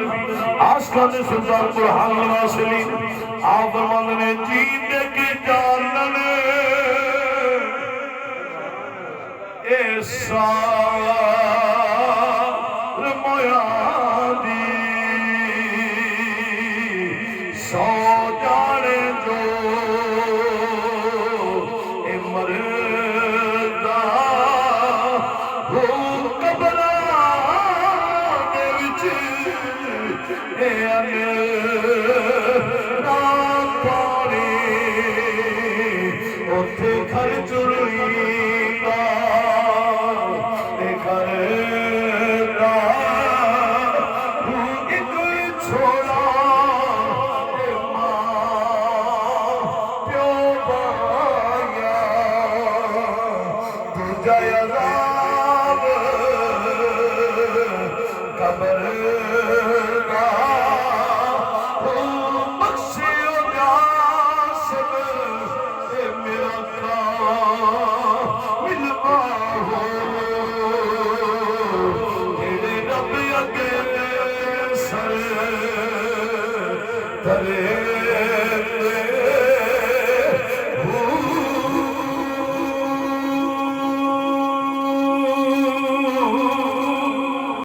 आसमान सुल्तान बुरहान वासिली आप फरमाते ने जीने की जानन ऐसा मोया दी सौ जाने जो मरदा हो कबरा दे विच पानी उथे घर चुरईदा घर एक छोड़ा प्यो पाया दूजा अज़ाब कब्र Hare